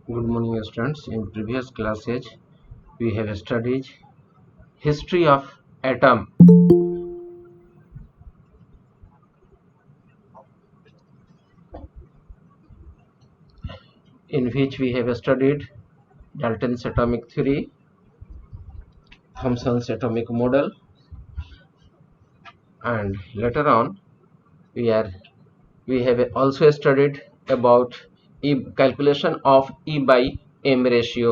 Good morning, students. In previous classes, we have studied history of atom, in which we have studied Dalton's atomic theory, Thomson's atomic model, and later on we have also studied about calculation of E by M ratio.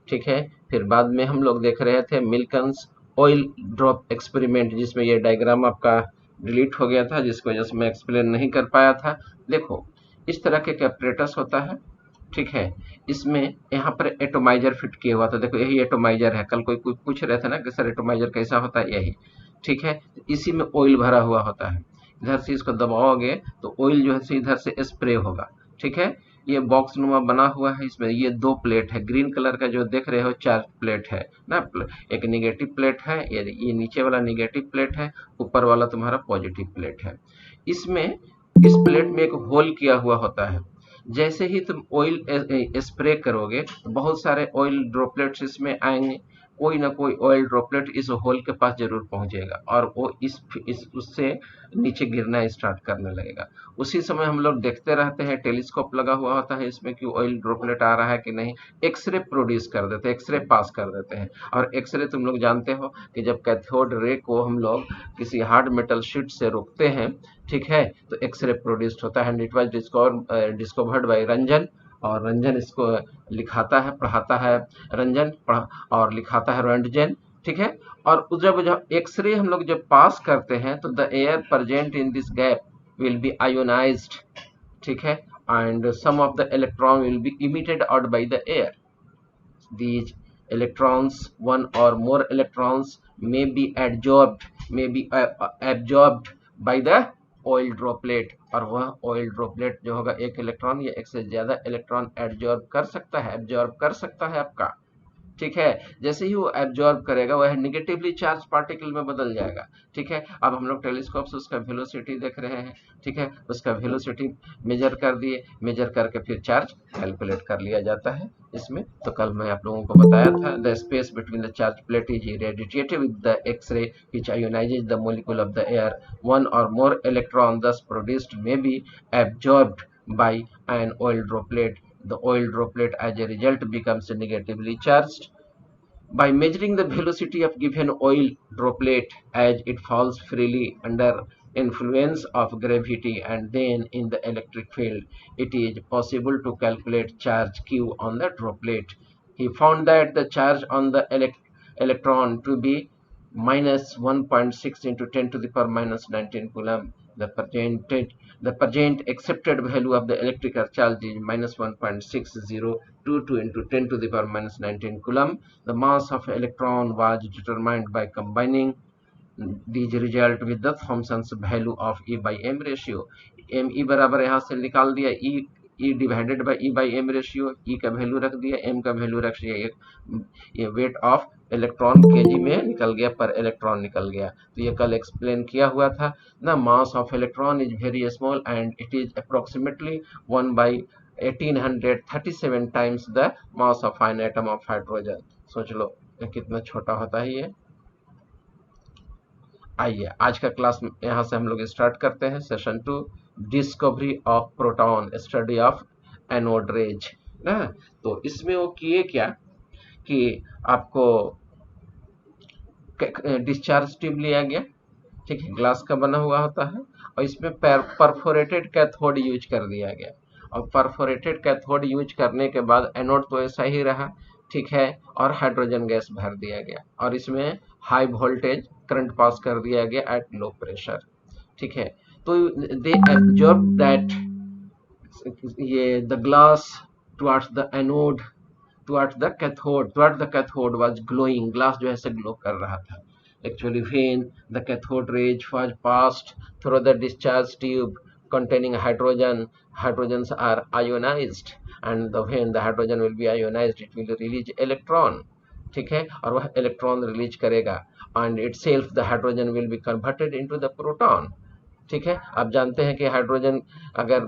ठीक है, फिर बाद में हम लोग देख रहे थे मिल्कन्स ऑयल ड्रॉप एक्सपेरिमेंट, जिसमें ये डायग्राम आपका डिलीट हो गया था, जिसकी वजह से मैं एक्सप्लेन नहीं कर पाया था। देखो, इस तरह के कैपरेटस होता है, ठीक है। इसमें यहाँ पर एटोमाइजर फिट किया हुआ था। देखो, यही एटोमाइजर है। कल कोई पूछ रहे थे ना कि सर एटोमाइजर कैसा होता है, यही, ठीक है। इसी में ऑयल भरा हुआ होता है। इधर से इसको दबाओगे तो ऑयल जो है इधर से स्प्रे होगा, ठीक है। ये बॉक्स नुमा बना हुआ है। इसमें ये दो प्लेट है, ग्रीन कलर का जो देख रहे हो चार्ज प्लेट है ना। एक निगेटिव प्लेट है, ये नीचे वाला निगेटिव प्लेट है, ऊपर वाला तुम्हारा पॉजिटिव प्लेट है। इसमें इस प्लेट में एक होल किया हुआ होता है। जैसे ही तुम ऑयल स्प्रे करोगे तो बहुत सारे ऑयल ड्रॉपलेट्स इसमें आएंगे। कोई ना कोई ऑयल ड्रॉपलेट इस होल के पास जरूर पहुंचेगा और वो इस उससे नीचे गिरना स्टार्ट करने लगेगा। उसी समय हम लोग देखते रहते हैं, टेलीस्कोप लगा हुआ होता है इसमें कि ऑयल ड्रॉपलेट आ रहा है कि नहीं। एक्सरे प्रोड्यूस कर देते हैं, एक्सरे पास कर देते हैं। और एक्सरे तुम लोग जानते हो कि जब कैथोड रे को हम लोग किसी हार्ड मेटल शीट से रोकते हैं, ठीक है, तो एक्सरे प्रोड्यूस्ड होता है। And it was discovered by Ranjan, और रंजन इसको लिखाता है, पढ़ाता है रंजन, और लिखाता है रंटजेन, ठीक है। और जब एक्सरे हम लोग जब पास करते हैं तो the air present in this gap will be ionized, ठीक है, and some of the electron will be emitted out by the air. These electrons, one or more electrons, may be absorbed by the oil droplet, और वह oil droplet जो होगा एक electron या एक से ज्यादा इलेक्ट्रॉन एब्जॉर्ब कर सकता है आपका, ठीक है। जैसे ही वो एब्जॉर्ब करेगा वह नेगेटिवली चार्ज पार्टिकल में बदल जाएगा, ठीक है। अब हम लोग टेलीस्कोप से उसका वेलोसिटी देख रहे हैं, ठीक है। उसका वेलोसिटी मेजर कर दिए, मेजर करके फिर चार्ज कैलकुलेट कर लिया जाता है इसमें। तो कल मैं आप लोगों को बताया था, the space between the charge plate is irradiated with the X-ray which ionizes the molecule of the air. One or more electron thus produced may be absorbed by an oil droplet. The oil droplet as a result becomes negatively charged. By measuring the velocity of given oil droplet as it falls freely under influence of gravity and then in the electric field, it is possible to calculate charge Q on the droplet. He found that the charge on the electron to be minus 1.6 into 10 to the power minus 19 coulomb. The present accepted value of the electrical charge is minus 1.6022 into 10 to the power minus 19 coulomb. The mass of electron was determined by combining these result with the Thomson's value of E by M ratio. M बराबर यहाँ से निकाल दिया, E divided by E by M ratio. E का value रख दिया, M का value रख दिया, ये वेट ऑफ इलेक्ट्रॉन केजी में निकल गया, पर इलेक्ट्रॉन निकल गया। तो ये कल एक्सप्लेन किया हुआ था। The mass of electron is very small and it is approximately 1 by 1837 times the mass of an atom of hydrogen. सोच लो कितना छोटा होता है ये। आइए आज का क्लास यहाँ से हम लोग स्टार्ट करते हैं। Session 2, discovery of proton, study of anode rays ना। तो इसमें वो किए क्या कि आपको डिस्चार्ज ट्यूब लिया गया, ठीक है, ग्लास का बना हुआ होता है, और इसमें परफोरेटेड कैथोड यूज कर दिया गया। और परफोरेटेड कैथोड यूज करने के बाद एनोड तो ऐसा ही रहा, ठीक है, और हाइड्रोजन गैस भर दिया गया, और इसमें हाई वोल्टेज करंट पास कर दिया गया एट लो प्रेशर, ठीक है। तो दे एब्जॉर्ब दैट ये the glass towards the anode, towards the cathode was glowing. Glass जो है से ग्लो कर रहा था। Actually when the cathode rays was passed through the discharge tube containing hydrogen, hydrogens are ionized, and when the hydrogen will be ionized it will release electron, ठीक है, और वह इलेक्ट्रॉन रिलीज करेगा, and itself the hydrogen will be converted into the proton, ठीक है। आप जानते हैं कि हाइड्रोजन अगर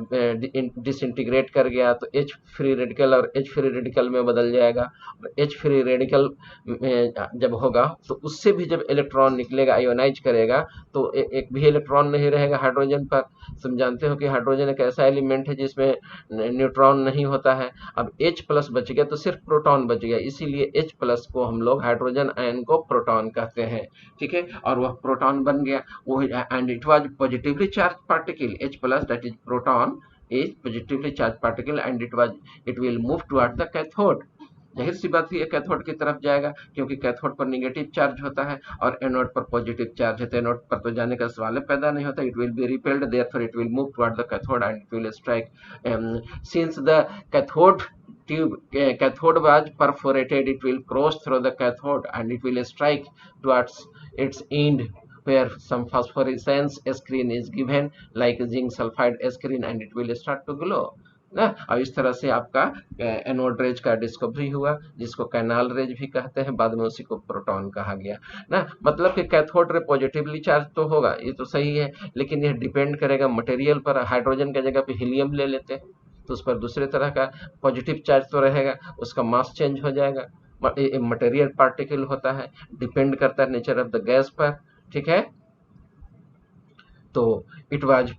डिसइंटीग्रेट कर गया तो H फ्री रेडिकल और H फ्री रेडिकल में बदल जाएगा। H फ्री रेडिकल जब होगा तो उससे भी जब इलेक्ट्रॉन निकलेगा, आयोनाइज करेगा, तो एक भी इलेक्ट्रॉन नहीं रहेगा हाइड्रोजन पर। तुम जानते हो कि हाइड्रोजन एक ऐसा एलिमेंट है जिसमें न्यूट्रॉन नहीं होता है। अब H प्लस बच गया तो सिर्फ प्रोटॉन बच गया, इसीलिए H प्लस को हम लोग हाइड्रोजन आयन को प्रोटॉन कहते हैं। ठीक है, और वह प्रोटॉन बन गया वो, and it was positively charge particle H plus, that is proton is positively charge particle, and it will move toward the cathode. जाहिर सी बात है कैथोड की तरफ जाएगा, क्योंकि कैथोड पर नेगेटिव चार्ज होता है और एनोड पर पॉजिटिव चार्ज है, तो एनोड पर तो जाने का सवाल पैदा नहीं होता। It will B repelled, therefore it will move toward the cathode and it will strike, since the cathode cathode was perforated, it will cross through the cathode and it will strike towards its end where some phosphorescence screen is given like zinc sulfide screen, and it will start to glow ना। और इस तरह से आपका anode rays का discovery हुआ, जिसको canal raise भी कहते हैं, बाद में उसी को प्रोटॉन कहा गया ना। मतलब कि कैथोड रे पॉजिटिवली चार्ज तो होगा, ये तो सही है, लेकिन यह डिपेंड करेगा मटेरियल पर। हाइड्रोजन की जगह पे हीलियम ले लेते हैं तो उस पर दूसरे तरह का पॉजिटिव चार्ज तो रहेगा, उसका मास चेंज हो जाएगा। मटेरियल पार्टिकल होता है, डिपेंड करता है नेचर ऑफ द गैस पर। ठीक है, तो it was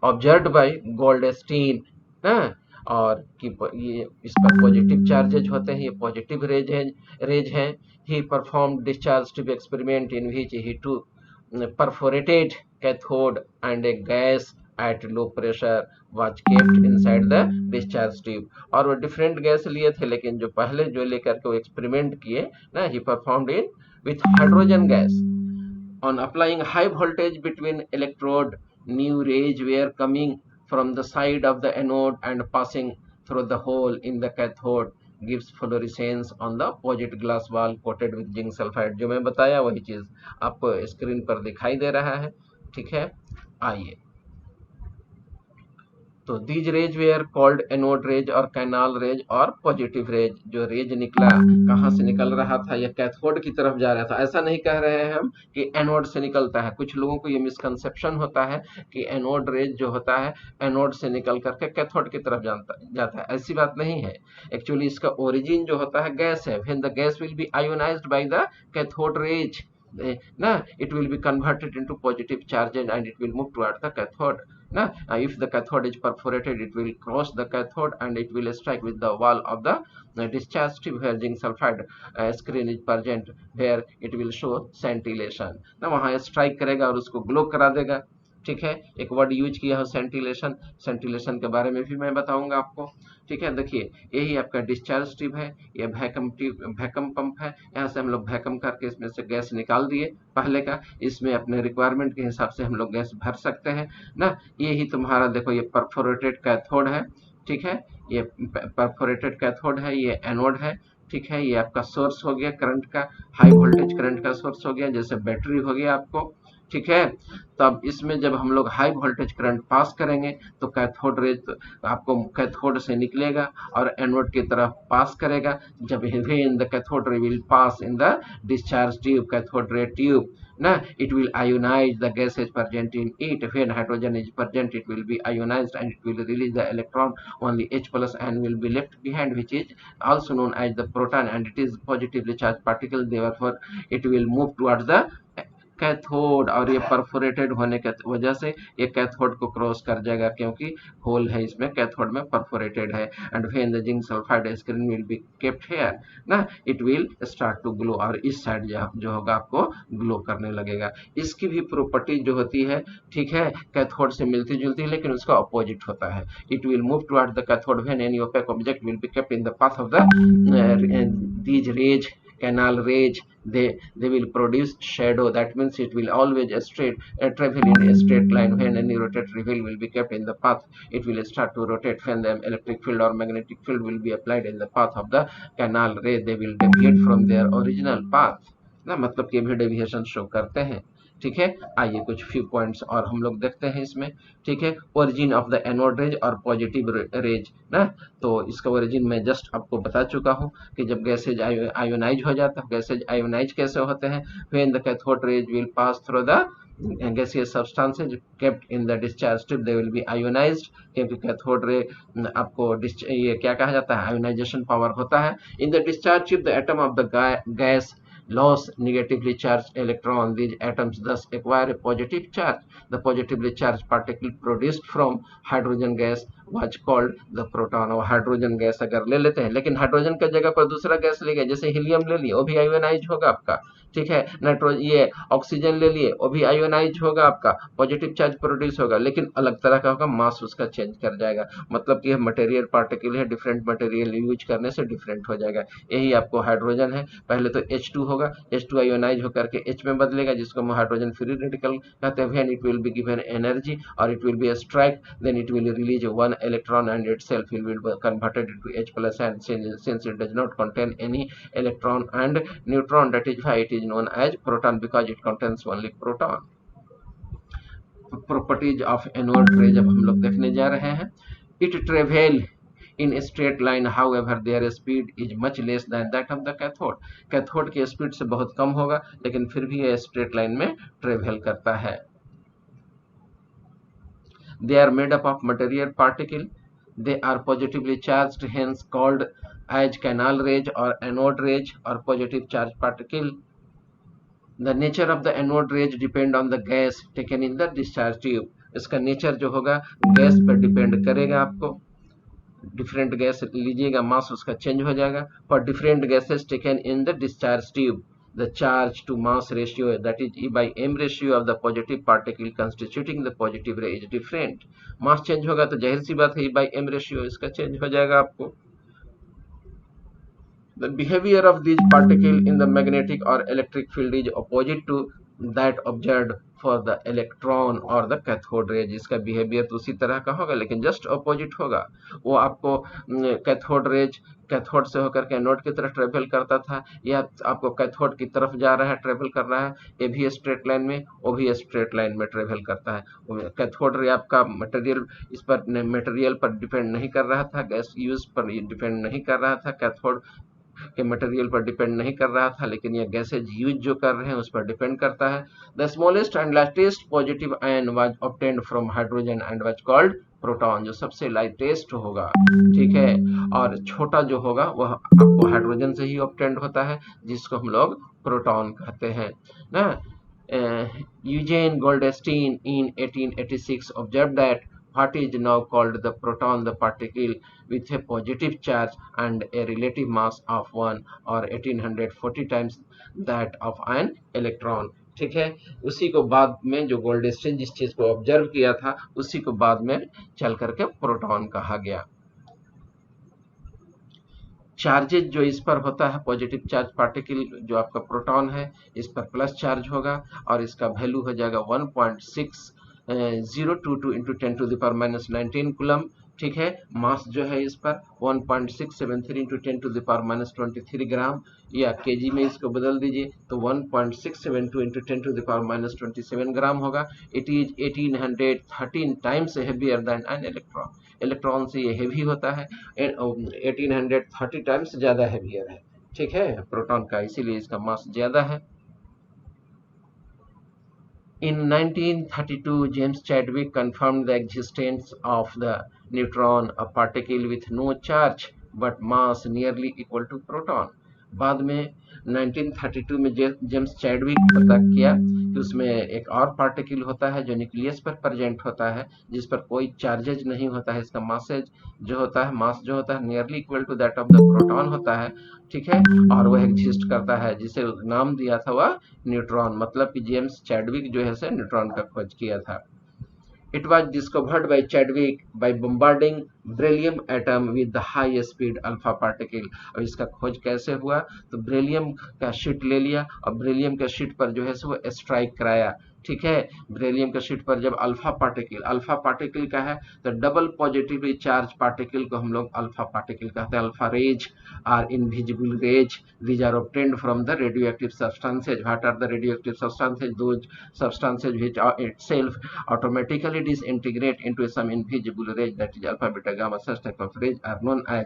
observed bye Goldstein ना, और कि ये इस पर पॉजिटिव चार्जेज होते हैं, ये पॉजिटिव रेज हैं। He perform discharge tube experiment in which he took perforated cathode and a gas at low pressure was kept inside the discharge tube। और वो डिफरेंट गैस लिए थे, लेकिन जो पहले जो लेकर के वो एक्सपेरिमेंट किए ना, he performed it with hydrogen gas। On applying high voltage between electrode, new rays were coming from the side of the anode and passing through the hole in the cathode gives fluorescence on the opposite glass wall coated with zinc sulfide। जो मैं बताया वही चीज आपको screen पर दिखाई दे रहा है। ठीक है, आइए, तो these raise where called anode rays और कैनाल रेज और पॉजिटिव रेज। जो रेज निकला कहाँ से निकल रहा था, यह कैथोड की तरफ जा रहा था। ऐसा नहीं कह रहे हैं हम कि एनोड से निकलता है, कुछ लोगों को ये मिसकंसेप्शन होता है कि एनोड रेज जो होता है एनोड से निकल करके कैथोड की तरफ जाता है, ऐसी बात नहीं है। एक्चुअली इसका ओरिजिन जो होता है गैस है, when the gas will be ionised by the cathode rays ना, it will be converted into positive charges and it will move toward the cathode ना। If the cathode is perforated, it will cross the cathode and it will strike with the wall of the discharge tube where zinc sulfide screen is present, where it will show scintillation ना, वहाँ strike करेगा और उसको glow करा देगा। ठीक है, एक वर्ड यूज किया है सेंटिलेशन, सेंटिलेशन के बारे में भी मैं बताऊंगा आपको। ठीक है, देखिए यही आपका डिस्चार्ज ट्यूब है, ये वैक्यूम पंप है। यहाँ से हम लोग वैक्यूम करके इसमें से गैस निकाल दिए पहले का, इसमें अपने रिक्वायरमेंट के हिसाब से हम लोग गैस भर सकते हैं ना। ये ही तुम्हारा देखो, ये परफोरेटेड कैथोड है। ठीक है, ये परफोरेटेड कैथोड है, ये एनोड है। ठीक है, ये आपका सोर्स हो गया करंट का, हाई वोल्टेज करंट का सोर्स हो गया, जैसे बैटरी हो गया आपको। ठीक है, तब इसमें जब हम लोग हाई वोल्टेज करंट पास करेंगे तो कैथोड रे आपको कैथोड से निकलेगा और एनोड की तरफ पास करेगा। जब when the cathode ray will pass in the discharge tube, cathode ray tube ना, it will ionize the gases present in it। when hydrogen is present, it will be ionized and it will release the electron, only H plus ion will be left behind, which is also known as the proton, and it is positively charged particle, therefore it will move towards the cathode. और ये perforated होने की वजह से ये cathode को cross कर जाएगा, क्योंकि होल है इसमें, कैथोड में परफोरेटेड है। And when the zinc sulphide screen will be kept here ना, it will start to glow, और इस साइड जो होगा आपको ग्लो करने लगेगा। इसकी भी प्रॉपर्टी जो होती है, ठीक है, कैथोड से मिलती जुलती है, लेकिन उसका अपोजिट होता है। It will move toward the cathode when any opaque object will be kept in the path of the these raise, canal rays, they will produce shadow। that means it will always travel in a straight line। when any rotatory wheel will be kept in the path, it will start to rotate। when the electric field or magnetic field will be applied in the path of the canal ray, they will deviate from their original path ना, मतलब कि भी deviation show करते हैं। ठीक है। आइए कुछ फ्यू पॉइंट्स और हम लोग देखते हैं इसमें, ठीक है। Origin of the anode rays और पॉजिटिव रेज ना, तो इसका ओरिजिन मैं जस्ट आपको बता चुका हूँ कि जब गैसेज आयोनाइज हो जाता है, गैसेज आयोनाइज कैसे होते हैं, when the cathode rays will pass through the gaseous substances kept in the discharge tube they will be ionized, क्योंकि कैथोड रे आपको ये क्या कहा जाता है, आयोनाइजेशन पावर होता है। In the discharge tube the atom of the gas loss negatively charged electron. These atoms thus acquire a positive charge. The positively charged particle produced from hydrogen gas was called the proton. और hydrogen gas अगर ले लेते हैं, लेकिन hydrogen की जगह पर दूसरा गैस ले गए, जैसे हीलियम ले लिए, वो भी आयोनाइज होगा आपका, ठीक है। नाइट्रोजन ये ऑक्सीजन ले लिए, वो भी आयोनाइज होगा आपका, पॉजिटिव चार्ज प्रोड्यूस होगा, लेकिन अलग तरह का होगा, मास उसका चेंज कर जाएगा, मतलब कि मटेरियल पार्टिकल है, डिफरेंट मटेरियल यूज करने से डिफरेंट हो जाएगा। यही आपको हाइड्रोजन है, पहले तो H2 होगा, H2 आयोनाइज होकर के H में बदलेगा, जिसको हम हाइड्रोजन फ्री रेडिकल कहते हैं। When it will be given energy और it will be strike, then it will release one electron and itself will be converted into H+ and since it does not contain any electron and neutron, that is why it is known as proton, because it contains only proton. Properties of anode ray जब हम लोग देखने जा रहे हैं, it travel in a straight line, however their speed is much less than that of the cathode. Cathode की speed से बहुत कम होगा, लेकिन फिर भी यह स्ट्रेट लाइन में ट्रेवल करता है। They are made up of material particle. They are positively charged, hence called as canal rays or anode rays or positive charge particle. The nature of the anode rays depend on the gas taken in the discharge tube. इसका nature जो होगा gas पर depend करेगा, आपको different gas लीजिएगा, मास उसका change हो जाएगा। For different gases taken in the discharge tube, the charge to mass ratio, that is E/m ratio of the positive particle constituting the positive ray is different. Mass change होगा तो जाहिर सी बात है E/m ratio इसका change हो जाएगा आपको। The behavior of these particles in the magnetic or electric field is opposite to that observed for the electron or the cathode ray. इसका बिहेवियर तो उसी तरह का होगा, लेकिन जस्ट अपोजिट होगा। वो आपको कैथोड रेज कैथोड से होकर के एनोड की तरफ ट्रेवल करता था, या आपको कैथोड की तरफ जा रहा है, ट्रेवल कर रहा है, ये भी स्ट्रेट लाइन में, वो भी स्ट्रेट लाइन में ट्रेवल करता है। कैथोड रे आपका मटेरियल इस पर मटेरियल पर डिपेंड नहीं कर रहा था, गैस यूज पर डिपेंड नहीं कर रहा था, कैथोड के मटेरियल पर डिपेंड नहीं कर रहा था, लेकिन यह गैसेज यूज जो कर रहे हैं उस पर डिपेंड करता है। The smallest and lightest positive ion was obtained from hydrogen and was called proton, जो सबसे लाइटेस्ट होगा, ठीक है, और छोटा जो होगा वह आपको हाइड्रोजन से ही ऑब्टेन्ड होता है, जिसको हम लोग प्रोटॉन कहते हैं ना। यूजेन Goldstein in 1886 observed that what is now called the proton, the particle with a positive charge and a relative mass of 1 or 1840 times that of an electron, ठीक है। उसी को बाद में जो गोल्डस्टीन जिस चीज को ऑब्जर्व किया था, उसी को बाद में चल करके प्रोटॉन कहा गया। चार्जेज जो इस पर होता है, पॉजिटिव चार्ज पार्टिकल जो आपका प्रोटॉन है, इस पर प्लस चार्ज होगा और इसका वैल्यू हो जाएगा 1.6022 इंटू 10⁻⁻19 कूलम, ठीक है। मास जो है इस पर 1.673 इंटू 10⁻23 ग्राम, या केजी में इसको बदल दीजिए तो 1.672 इंटू 10⁻27 ग्राम होगा। It is 1813 times heavier than an electron, electron से ये हेवी होता है, 1830 टाइम्स ज्यादा हेवियर है, ठीक है, प्रोटॉन का, इसीलिए इसका मास ज्यादा है। In 1932, James Chadwick confirmed the existence of the neutron, a particle with no charge but mass nearly equal to proton. बाद में 1932 में जेम्स चैडविक पता किया कि उसमें एक और पार्टिकल होता है जो न्यूक्लियस पर प्रेजेंट होता है, जिस पर कोई चार्जेज नहीं होता है, इसका मासेज जो होता है, मास जो होता है nearly equal to that of the proton होता है, ठीक है, और वह एग्जिस्ट करता है, जिसे नाम दिया था वह न्यूट्रॉन, मतलब कि जेम्स चैडविक जो है से न्यूट्रॉन का खोज किया था। It was discovered by Chadwick by bombarding beryllium atom with the high speed alpha particle. और इसका खोज कैसे हुआ, तो बेरिलियम का शीट ले लिया और बेरिलियम के शीट पर जो है वो स्ट्राइक कराया, ठीक है। बेरिलियम के शीट पर जब अल्फा पार्टिकल का है तो डबल पॉजिटिवली चार्ज पार्टिकल को हम लोग अल्फा पार्टिकल कहते हैं। Alpha rays are invisible rays, these are obtained from the radioactive substances. What are the radioactive substances? Those substances which are itself automatically disintegrate into some invisible rays, that is alpha beta gamma. Such type of rays are known as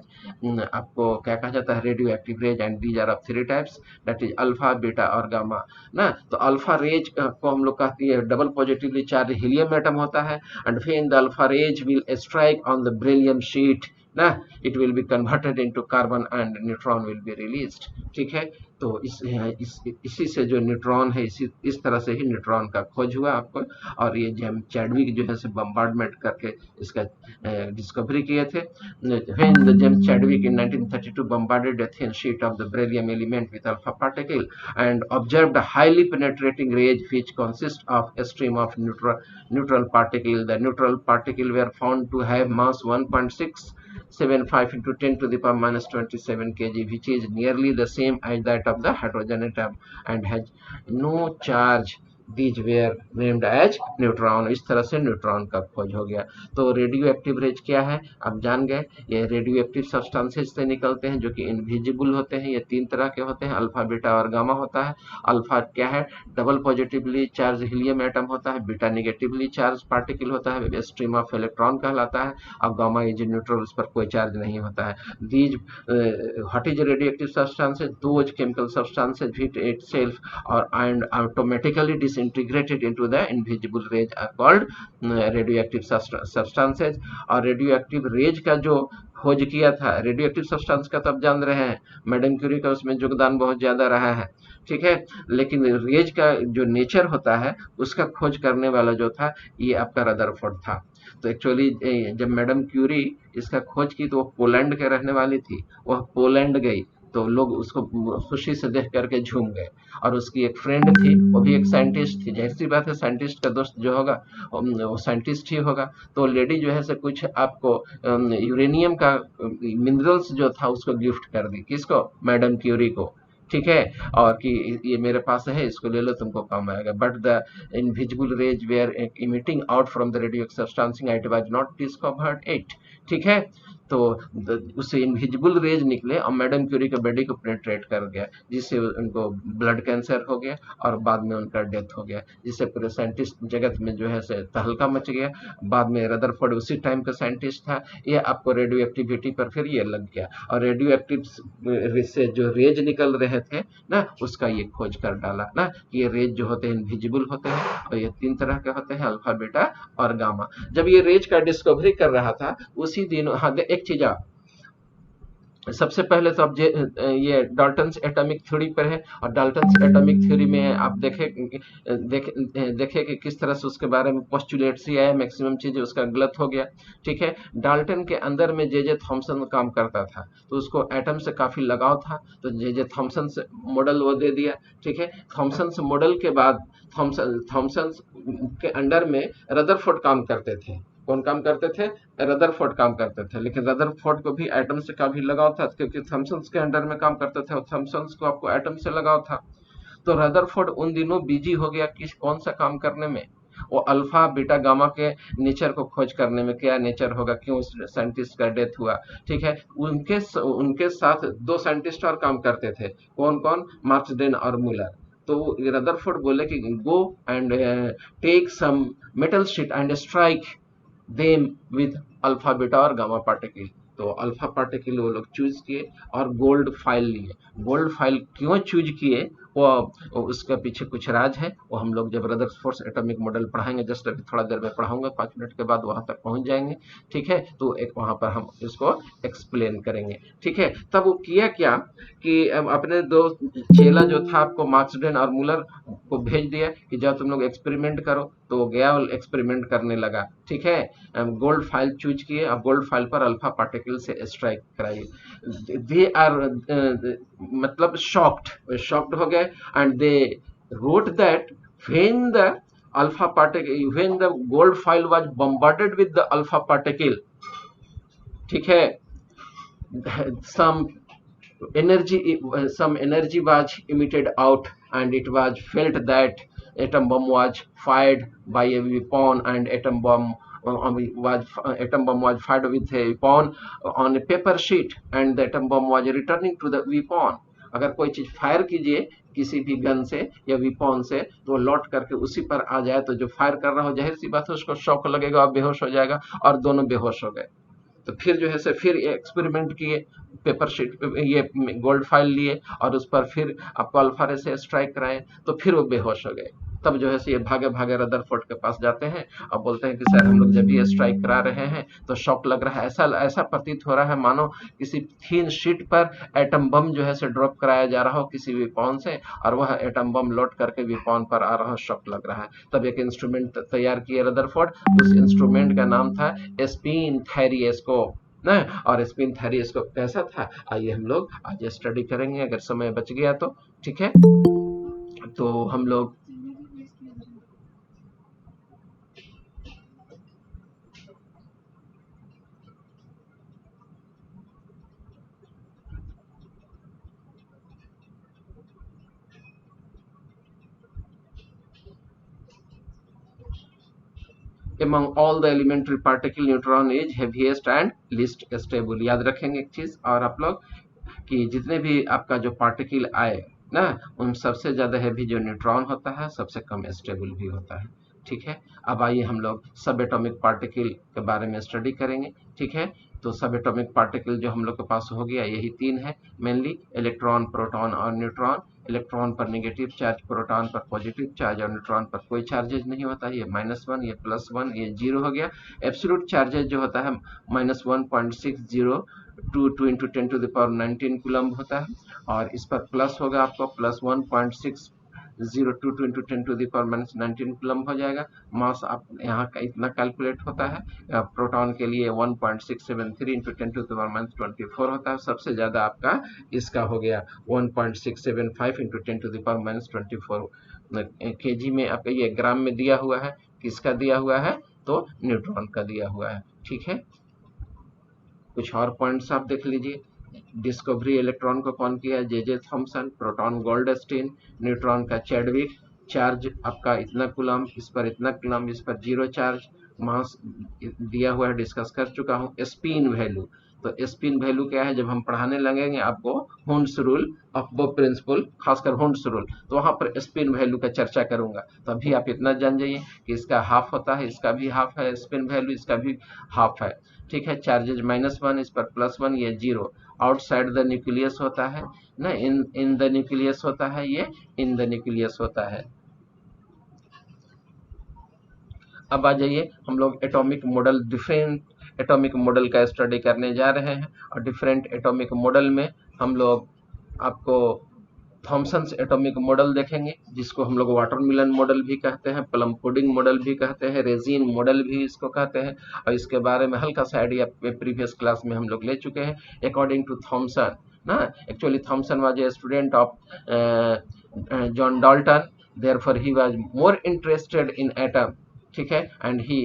आपको क्या कहा जाता है, radio active rays, and these are of three types, that is alpha beta और gamma ना। तो alpha rays को हम लोग कहते हैं double positively charge helium atom होता है, and when the alpha rays will strike on the beryllium sheet ना, it will be converted into carbon and neutron will be released. ठीक है, तो इसी से जो न्यूट्रॉन है, इस तरह से ही न्यूट्रॉन का खोज हुआ आपको। और ये जेम्स चैडविक जो है से बम्बार्डमेंट करके इसका डिस्कवरी किए थे। When the James Chadwick in 1932 bombarded a thin sheet of the beryllium element with alpha particle and observed a highly penetrating rays which consist of a stream of neutral particle. The neutral particle were found to have mass 1.675 into 10 to the power minus 27 kg, which is nearly the same as that of the hydrogen atom and has no charge. These were named as neutron. इस तरह से neutron का खोज हो गया। तो radio active raise क्या है आप जान गए, ये रेडियो एक्टिव सब्सटेंसेस से निकलते हैं जो कि इनविजिबल होते हैं। ये तीन तरह के होते हैं, अल्फा बीटा और गामा होता है। अल्फा क्या है, double positively charge helium atom होता है। बीटा नेगेटिवली चार्ज पार्टिकल होता है, स्ट्रीम ऑफ इलेक्ट्रॉन कहलाता है। और गामा इज न्यूट्रल, उस पर कोई चार्ज नहीं होता है। These what is radio active substances, those chemical substances which itself और and automatically disintegrated into the invisible rays are called radioactive substances। और रेडियोएक्टिव रेज का जो खोज किया था, रेडियोएक्टिव सब्सटेंस का तो आप जान रहे हैं, मैडम क्यूरी का उसमें योगदान बहुत ज्यादा रहा है। ठीक है, लेकिन रेज का जो नेचर होता है उसका खोज करने वाला जो था ये आपका रदरफोर्ड था। तो एक्चुअली जब मैडम क्यूरी इसका खोज की तो वो पोलैंड के रहने वाली थी, वह पोलैंड गई तो लोग उसको खुशी से देख करके झूम गए। और उसकी एक फ्रेंड थी, वो भी एक साइंटिस्ट थी, जैसी बात है साइंटिस्ट का दोस्त जो होगा वो साइंटिस्ट ही होगा। तो लेडी जो है से कुछ आपको यूरेनियम का मिनरल्स जो था उसको गिफ्ट कर दी, किसको, मैडम क्यूरी को। ठीक है, और कि ये मेरे पास है, इसको ले लो, तुमको काम आएगा। But the invisible rays were emitting out from the radio substance, it was not discovered it. ठीक है, तो उससे इनविजिबल रेज निकले और मैडम क्यूरी के बॉडी को पेनिट्रेट कर गया, जिससे उनको ब्लड कैंसर हो गया और बाद में उनका डेथ हो गया, जिससे पूरे साइंटिस्ट जगत में जो है से तहलका मच गया। बाद में रदरफोर्ड उसी टाइम का साइंटिस्ट था, ये आपको रेडियो एक्टिविटी पर फिर ये लग गया और रेडियो एक्टिव से जो रेज निकल रहे थे ना, उसका ये खोज कर डाला ना कि ये रेज जो होते हैं इनविजिबल होते हैं और ये तीन तरह के होते हैं, अल्फा बीटा और गामा। जब ये रेज का डिस्कवरी कर रहा था उसी दिन, हाँ एक चीज सबसे पहले तो अब ये डाल्टन्स एटॉमिक थ्योरी पर है, और डाल्टन्स एटॉमिक थ्योरी में आप देखे कि किस तरह से उसके बारे में पोस्टुलेट्स ही आया, मैक्सिमम चीजें उसका गलत हो गया। ठीक है, डाल्टन के अंदर में जे थॉमसन काम करता था, तो उसको एटम से काफी लगाव था, तो जे थॉमसन से मॉडल वो दे दिया। ठीक है, थॉमसन से मॉडल के बाद थॉमसन के अंडर में रदरफोर्ड काम करते थे। कौन काम करते थे, रदरफोर्ड काम करते थे, लेकिन रदरफोर्ड को भी एटम से काफी लगाव था, क्योंकि थॉमसन के अंडर में काम करते थे और थॉमसन को आपको एटम से लगाव था। तो रदरफोर्ड उन दिनों बिजी हो गया किस कौन सा काम करने में, वो अल्फा बीटा गामा के नेचर को खोज करने में, क्या नेचर होगा, क्यों उस साइंटिस्ट का डेथ हुआ। ठीक है, उनके साथ दो साइंटिस्ट और काम करते थे, कौन कौन, मार्क्सडेन और मुलर। तो रदरफोर्ड बोले कि go and take some metal sheet and strike them with alpha beta और गामा पार्टिकल। तो अल्फा पार्टिकल वो लोग चूज किए और गोल्ड फाइल लिए। गोल्ड फाइल क्यों चूज किए, वो उसका पीछे कुछ राज है, वो हम लोग जब रदरफोर्ड एटॉमिक मॉडल पढ़ाएंगे, जस्ट अभी थोड़ा देर में पढ़ाऊंगा, 5 मिनट के बाद वहां तक पहुंच जाएंगे। ठीक है, तो एक वहां पर हम इसको एक्सप्लेन करेंगे। ठीक है, तब वो किया क्या कि अपने दो चेला जो था आपको मार्क्सडेन और मुलर को भेज दिया कि जाओ तुम लोग एक्सपेरिमेंट करो, तो वो गया और एक्सपेरिमेंट करने लगा। ठीक है, गोल्ड फाइल चूज किए और गोल्ड फाइल पर अल्फा पार्टिकल से स्ट्राइक कराई। दे आर मतलब शॉक्ड हो गए, and they wrote that when the when the gold foil was bombarded with the alpha particle, ठीक है, some energy was emitted out, and it was felt that atom bomb was fired by a weapon and atom bomb was fired with a weapon on a paper sheet and the atom bomb was returning to the weapon. अगर कोई चीज fire कीजिए किसी भी gun से या विपॉन से तो वो लौट करके उसी पर आ जाए तो जो फायर कर रहा हो जाहिर सी बात है उसको शॉक लगेगा और बेहोश हो जाएगा, और दोनों बेहोश हो गए। तो फिर जो है से फिर एक्सपेरिमेंट किए, पेपर शीट ये गोल्ड फाइल लिए और उस पर फिर आपको अल्फा रे से स्ट्राइक कराए तो फिर वो बेहोश हो गए। तब जो है से ये भागे भागे रदरफोर्ड के पास जाते हैं और बोलते हैं कि सर हम लोग जब भी स्ट्राइक करा रहे हैं तो शॉक लग रहा है, ऐसा प्रतीत हो रहा है मानो किसी थीन शीट पर एटम बम जो है से ड्रॉप कराया जा रहा हो किसी विपॉन से और वह एटम बम लौट करके विपॉन पर आ रहा हो, शॉक लग रहा है। तब एक इंस्ट्रूमेंट तैयार किए रदरफोर्ड, उस इंस्ट्रूमेंट का नाम था स्पिन थेरियोस्कोप ना। और स्पिन थेरियोस्कोप कैसा था आइए हम लोग आज स्टडी करेंगे अगर समय बच गया तो, ठीक है। तो हम लोग among all the elementary particle neutron is heaviest and least stable। याद रखेंगे एक चीज और आप लोग कि जितने भी आपका जो पार्टिकल आए ना उन सबसे ज्यादा हैवी जो न्यूट्रॉन होता है सबसे कम स्टेबल भी होता है, ठीक है। अब आइए हम लोग सब एटॉमिक पार्टिकल के बारे में स्टडी करेंगे, ठीक है। तो सब एटॉमिक पार्टिकल जो हम लोग के पास हो गया यही तीन है मेनली, इलेक्ट्रॉन, प्रोटॉन और न्यूट्रॉन। इलेक्ट्रॉन पर नेगेटिव चार्ज, प्रोटॉन पर पॉजिटिव चार्ज और न्यूट्रॉन पर कोई चार्जेज नहीं होता है, ये -1, ये +1, ये 0 हो गया। एब्सोल्यूट चार्जेज जो होता है -1.60 2 × 10⁻19 कूलम्ब होता है, और इस पर प्लस होगा आपको +1.602 2 × 10⁻19 कूलम्ब हो जाएगा। मास आप यहाँ का इतना कैलकुलेट होता है। प्रोटॉन के लिए 1.673 × 10⁻24 होता है। सबसे ज्यादा आपका इसका हो गया 1.675 × 10⁻24 kg में, आपका ये ग्राम में दिया हुआ है। किसका दिया हुआ है तो न्यूट्रॉन का दिया हुआ है, ठीक है। कुछ और पॉइंट्स आप देख लीजिए। डिस्कवरी इलेक्ट्रॉन को कौन किया है, J Thomson. Proton Goldstein. Neutron का चैडविक। चार्ज आपका इतना कूलम्ब, इस पर इतना कूलम्ब, इस पर 0 चार्ज। मास दिया हुआ है, डिस्कस कर चुका हूँ। स्पिन वैल्यू, तो स्पिन वैल्यू क्या है, जब हम पढ़ाने लगेंगे आपको हुंड्स रूल ऑफ बो प्रिंसिपल, खासकर हुंड्स रूल, तो वहां पर स्पिन वैल्यू का चर्चा करूंगा। तो अभी आप इतना जान जाइए कि इसका हाफ होता है, इसका भी हाफ है स्पिन वैल्यू, इसका भी हाफ है, ठीक है। चार्जेज -1, इस पर +1, ये 0। आउटसाइड द न्यूक्लियस होता है ना, इन द न्यूक्लियस होता है, ये इन द न्यूक्लियस होता है। अब आ जाइए हम लोग atomic model, different atomic model का स्टडी करने जा रहे हैं। और डिफरेंट एटॉमिक मॉडल में हम लोग आपको थॉमसन्स एटॉमिक मॉडल देखेंगे, जिसको हम लोग वाटरमेलन मॉडल भी कहते हैं, प्लम पुडिंग मॉडल भी कहते हैं, रेजिन मॉडल भी इसको कहते हैं। और इसके बारे में हल्का सा आइडिया प्रीवियस क्लास में हम लोग ले चुके हैं। अकॉर्डिंग टू थॉमसन ना, actually Thomson was a student of John Dalton, therefore he was more interested in atom, ठीक है, and he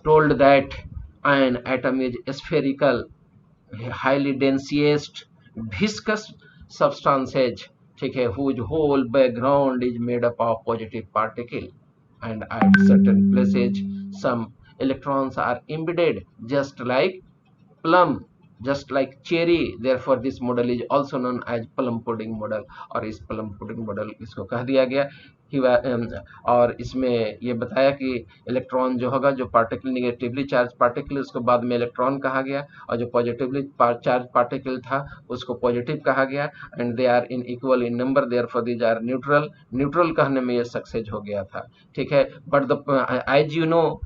told that an atom is spherical, highly densiest, viscous substances, ठीक है, whose whole background is made up of positive particle, and at certain places some electrons are embedded just like plum, just like cherry, therefore this model is also known as plum pudding model। और इस plum pudding model इसको कह दिया गया। और इसमें ये बताया कि इलेक्ट्रॉन जो होगा, जो पार्टिकल निगेटिवली चार्ज पार्टिकल, उसको बाद में इलेक्ट्रॉन कहा गया, और जो पॉजिटिवली चार्ज पार्टिकल था उसको पॉजिटिव कहा गया। And they are in equal in number, therefore these are neutral. Neutral कहने में ये सक्सेस हो गया था, ठीक है। But the as you know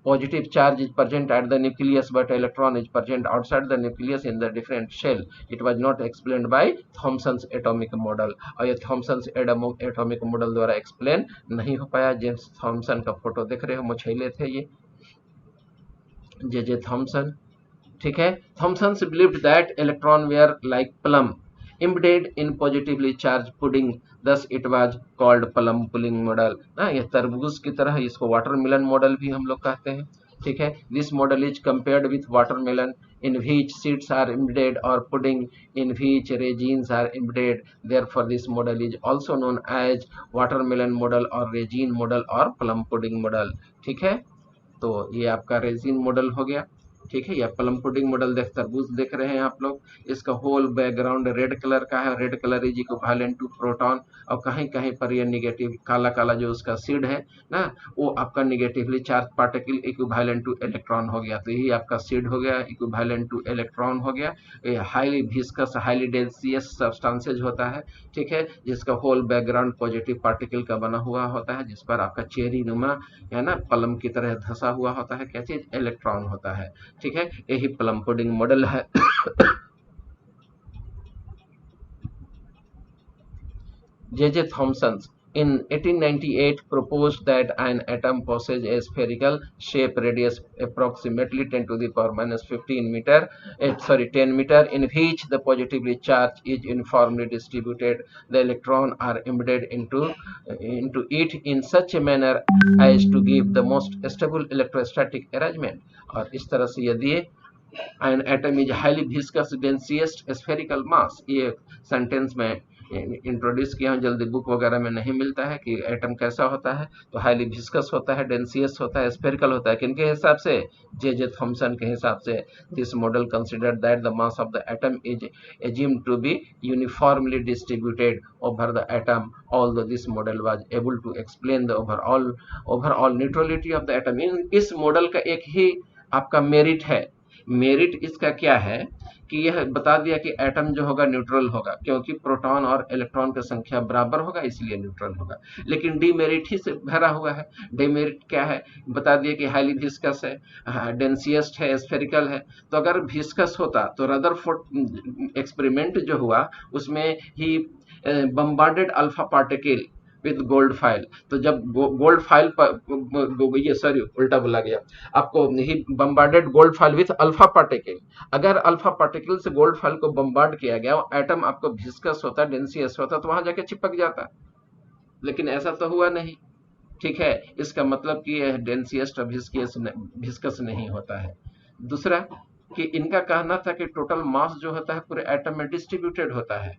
positive charge is present at the nucleus but electron is present outside the nucleus in the different shell। it was not explained by Thomson's atomic model, और ये Thomson's atomic model द्वारा explain नहीं हो पाया। James Thompson का photo देख रहे हो, मुछैले थे ये, जे थॉमसन, ठीक है। Thomson believed that electron were like plum embedded in positively charged pudding, thus it was called plum pudding model ना। ये तरबूज की तरह, इसको वाटरमेलन मॉडल भी हम लोग कहते हैं, ठीक है। This model is compared with watermelon in which seeds are embedded or pudding in which resins are embedded. Therefore this model is also known as watermelon model or resin model or plum pudding model। ठीक है, तो ये आपका resin model हो गया। ठीक है, या प्लम पुडिंग मॉडल तरबूज देख रहे हैं आप लोग, इसका होल बैकग्राउंड रेड कलर का है, red colour is equivalent to proton, और कहीं कहीं पर ये निगेटिव काला काला जो उसका सीड है ना, वो आपका negatively charge particle equivalent two electron हो गया, तो यही आपका सीड हो गया, इक्विवेलेंट टू इलेक्ट्रॉन हो गया। ये हाईली विस्कस हाईली डेंसियस सब्सटेंसेज होता है, ठीक है, जिसका होल बैकग्राउंड पॉजिटिव पार्टिकल का बना हुआ होता है, जिस पर आपका चेरी नुमा है ना पलम की तरह धसा हुआ होता है, क्या चीज, इलेक्ट्रॉन होता है। ठीक है, यही प्लम पुडिंग मॉडल है। J.J. Thomson in 1898 proposed that an atom possesses a spherical shape radius approximately 10 to the power minus 15 meter, 10 meter, in which the positively charged is uniformly distributed. The electrons are embedded into it in such a manner as to give the most stable electrostatic arrangement। और इस तरह से यदि an atom is highly viscous densiest spherical mass, ये sentence में introduce किया हूँ, जल्दी बुक वगैरह में नहीं मिलता है कि एटम कैसा होता है, तो हाईली विस्कस होता है, डेंसियस होता है, स्फेरिकल होता है, किनके हिसाब से, जे थॉमसन के हिसाब से। This model considered that the mass of the atom is assumed to be uniformly distributed over the atom, although this model was able to explain the overall neutrality of the atom। इस model का एक ही आपका merit है, merit इसका क्या है कि यह बता दिया कि एटम जो होगा न्यूट्रल होगा, क्योंकि प्रोटॉन और इलेक्ट्रॉन की संख्या बराबर होगा, इसलिए न्यूट्रल होगा। लेकिन डीमेरिट ही से भरा हुआ है। डीमेरिट क्या है, बता दिया कि हाईली विस्कस है, डेंसियस्ट है, स्फेरिकल है। तो अगर विस्कस होता तो रदरफोर्ड एक्सपेरिमेंट जो हुआ उसमें he bombarded alpha particle with gold foil, तो जब गोल्ड फाइल पर ये सॉरी उल्टा बोला गया, आपको he bombarded gold foil with alpha particle. अगर अल्फा पार्टिकल से गोल्ड फाइल को बम्बार्ड किया गया, एटम आपको विस्कस होता, डेंसियस होता, तो वहां जाके चिपक जाता, लेकिन ऐसा तो हुआ नहीं। ठीक है, इसका मतलब कि यह डेंसियस्ट विस्कस नहीं होता है। दूसरा कि इनका कहना था कि टोटल मास जो होता है पूरे एटम में डिस्ट्रीब्यूटेड होता है।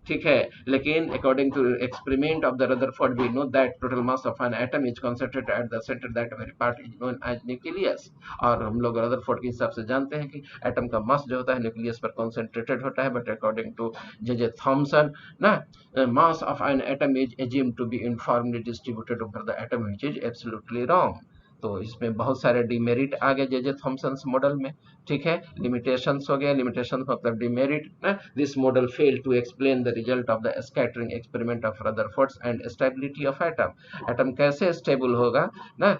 ठीक है, लेकिन according to experiment of the Rutherford we know that total mass of an atom is concentrated at the centre, that very part is known as nucleus. और हम लोग रदरफोर्ड के हिसाब से जानते हैं कि एटम का मास जो होता है न्यूक्लियस पर कंसंट्रेटेड होता है, but according to J Thomson ना, mass of an atom is assumed to be uniformly distributed over the atom, which is absolutely wrong। तो इसमें बहुत सारे डिमेरिट आ गए जे थॉमसन मॉडल में। ठीक है, लिमिटेशंस हो गया, लिमिटेशन मतलब डिमेरिट ना। This model fail to explain the result of the scattering experiment of Rutherford and stability of atom. Atom कैसे स्टेबल होगा ना,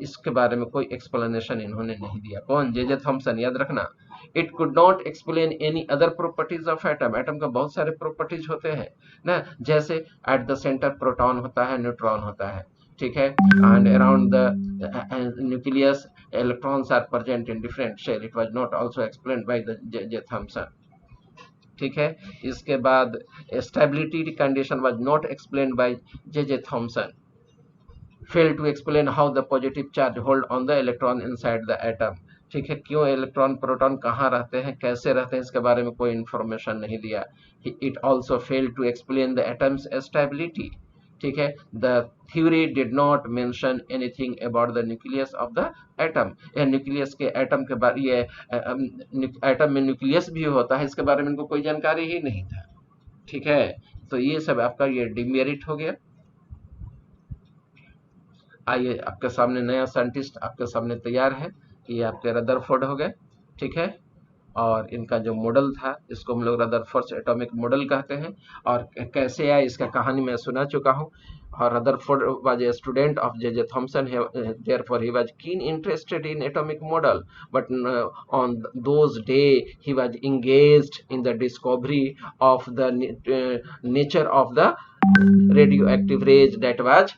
इसके बारे में कोई एक्सप्लेनेशन इन्होंने नहीं दिया। कौन, जे थॉमसन, याद रखना। It could not explain any other properties of atom. Atom का बहुत सारे प्रॉपर्टीज होते हैं ना, जैसे एट द सेंटर प्रोटॉन होता है, न्यूट्रॉन होता है, ठीक है, and around the nucleus electrons are present in different shell। it was not also explained by the J. Thomson। ठीक है, इसके बाद stability condition was not explained by J. Thomson। failed to explain how the positive charge hold on the electron inside the atom। ठीक है, क्यों electron proton कहाँ रहते हैं, कैसे रहते हैं, इसके बारे में कोई इंफॉर्मेशन नहीं दिया। It also failed to explain the atom's stability. ठीक है, the theory did not mention anything about the nucleus of the atom. यह न्यूक्लियस के एटम के बारे, ये एटम में न्यूक्लियस भी होता है, इसके बारे में इनको कोई जानकारी ही नहीं था। ठीक है, तो ये सब आपका ये डिमेरिट हो गया। आइए, आपके सामने नया साइंटिस्ट आपके सामने तैयार है, ये आपके रदरफोर्ड हो गए। ठीक है, और इनका जो मॉडल था इसको हम लोग रदरफोर्ड एटॉमिक मॉडल कहते हैं। और कैसे आया इसका कहानी मैं सुना चुका हूँ। और Rutherford was a student of J. Thomson, therefore he was keen interested in atomic model, but on those day he was engaged in the discovery of the nature of the radioactive rays, that was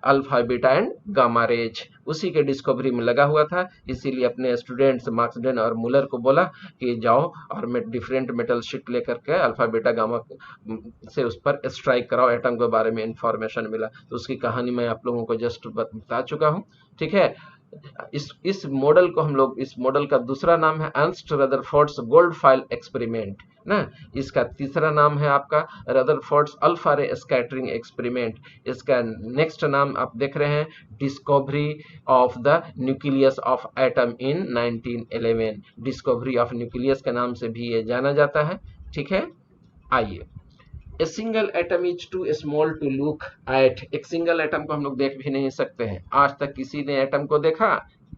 alpha, beta and gamma rays। उसी के discovery में लगा हुआ था, इसीलिए अपने students मार्क्सडेन और मुलर को बोला कि जाओ और डिफरेंट मेटल शीट लेकर के अल्फा बीटा गामा से उस पर स्ट्राइक कराओ, एटम के बारे में इंफॉर्मेशन मिला। तो उसकी कहानी मैं आप लोगों को जस्ट बता चुका हूँ, ठीक है। इस मॉडल को हम लोग, इस मॉडल का दूसरा नाम है Ernst Rutherford's gold file experiment ना। इसका तीसरा नाम है आपका रदरफोर्ड्स अल्फा रे स्कैटरिंग एक्सपेरिमेंट। इसका नेक्स्ट नाम आप देख रहे हैं discovery of the nucleus of atom in 1911। Discovery of nucleus के नाम से भी ये जाना जाता है, ठीक है। आइए, a single atom is too small to look at. एक सिंगल एटम को हम लोग देख भी नहीं सकते हैं। आज तक किसी ने एटम को देखा?